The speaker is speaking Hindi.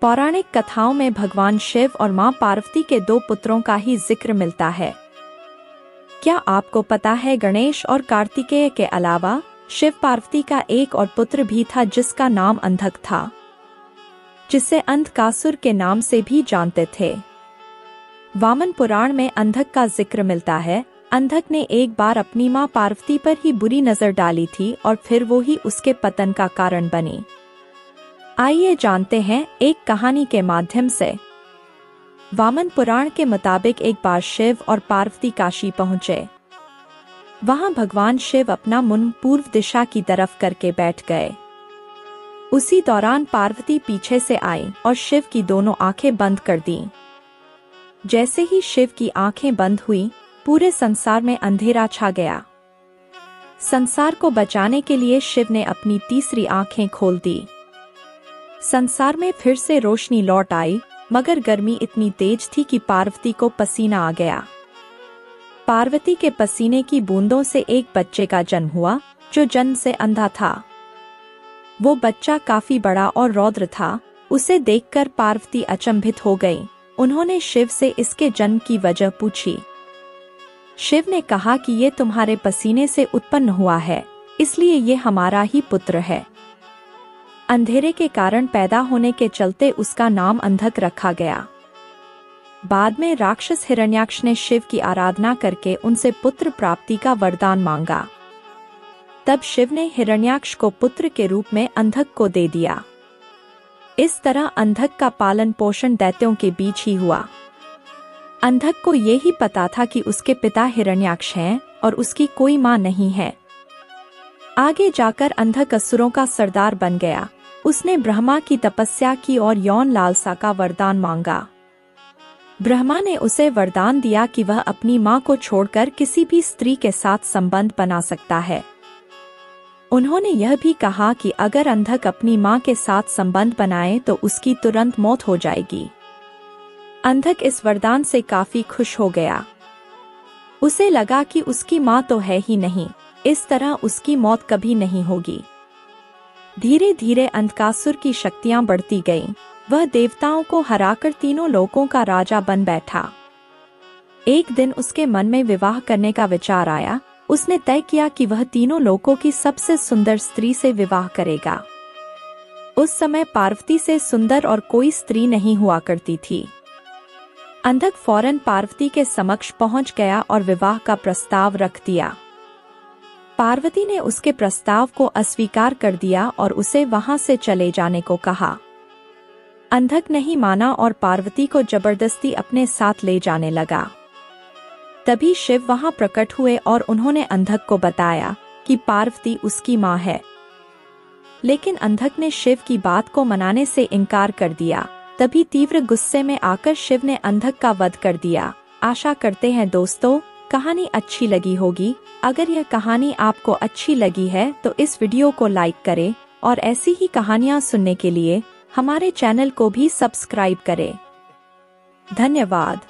पौराणिक कथाओं में भगवान शिव और मां पार्वती के 2 पुत्रों का ही जिक्र मिलता है। क्या आपको पता है गणेश और कार्तिकेय के अलावा शिव पार्वती का एक और पुत्र भी था जिसका नाम अंधक था, जिसे अंधकासुर के नाम से भी जानते थे। वामन पुराण में अंधक का जिक्र मिलता है। अंधक ने एक बार अपनी मां पार्वती पर ही बुरी नजर डाली थी और फिर वो ही उसके पतन का कारण बनी। आइए जानते हैं एक कहानी के माध्यम से। वामन पुराण के मुताबिक एक बार शिव और पार्वती काशी पहुंचे। वहां भगवान शिव अपना मुंह पूर्व दिशा की तरफ करके बैठ गए। उसी दौरान पार्वती पीछे से आई और शिव की दोनों आंखें बंद कर दीं। जैसे ही शिव की आंखें बंद हुई, पूरे संसार में अंधेरा छा गया। संसार को बचाने के लिए शिव ने अपनी तीसरी आंखें खोल दी। संसार में फिर से रोशनी लौट आई, मगर गर्मी इतनी तेज थी कि पार्वती को पसीना आ गया। पार्वती के पसीने की बूंदों से एक बच्चे का जन्म हुआ, जो जन्म से अंधा था। वो बच्चा काफी बड़ा और रौद्र था। उसे देखकर पार्वती अचंभित हो गई। उन्होंने शिव से इसके जन्म की वजह पूछी। शिव ने कहा कि ये तुम्हारे पसीने से उत्पन्न हुआ है, इसलिए ये हमारा ही पुत्र है। अंधेरे के कारण पैदा होने के चलते उसका नाम अंधक रखा गया। बाद में राक्षस हिरण्याक्ष ने शिव की आराधना करके उनसे पुत्र प्राप्ति का वरदान मांगा। तब शिव ने हिरण्याक्ष को पुत्र के रूप में अंधक को दे दिया। इस तरह अंधक का पालन पोषण दैत्यों के बीच ही हुआ। अंधक को ये ही पता था कि उसके पिता हिरण्याक्ष हैं और उसकी कोई मां नहीं है। आगे जाकर अंधक असुरों का सरदार बन गया। उसने ब्रह्मा की तपस्या की और यौन लालसा का वरदान मांगा। ब्रह्मा ने उसे वरदान दिया कि वह अपनी मां को छोड़कर किसी भी स्त्री के साथ संबंध बना सकता है। उन्होंने यह भी कहा कि अगर अंधक अपनी मां के साथ संबंध बनाए तो उसकी तुरंत मौत हो जाएगी। अंधक इस वरदान से काफी खुश हो गया। उसे लगा कि उसकी मां तो है ही नहीं, इस तरह उसकी मौत कभी नहीं होगी। धीरे धीरे अंधकासुर की शक्तियां बढ़ती गईं। वह देवताओं को हराकर तीनों लोकों का राजा बन बैठा। एक दिन उसके मन में विवाह करने का विचार आया। उसने तय किया कि वह तीनों लोकों की सबसे सुंदर स्त्री से विवाह करेगा। उस समय पार्वती से सुंदर और कोई स्त्री नहीं हुआ करती थी। अंधक फौरन पार्वती के समक्ष पहुंच गया और विवाह का प्रस्ताव रख दिया। पार्वती ने उसके प्रस्ताव को अस्वीकार कर दिया और उसे वहां से चले जाने को कहा। अंधक नहीं माना और पार्वती को जबरदस्ती अपने साथ ले जाने लगा। तभी शिव वहां प्रकट हुए और उन्होंने अंधक को बताया कि पार्वती उसकी मां है। लेकिन अंधक ने शिव की बात को मनाने से इनकार कर दिया। तभी तीव्र गुस्से में आकर शिव ने अंधक का वध कर दिया। आशा करते हैं दोस्तों, कहानी अच्छी लगी होगी। अगर यह कहानी आपको अच्छी लगी है तो इस वीडियो को लाइक करें और ऐसी ही कहानियां सुनने के लिए हमारे चैनल को भी सब्सक्राइब करें। धन्यवाद।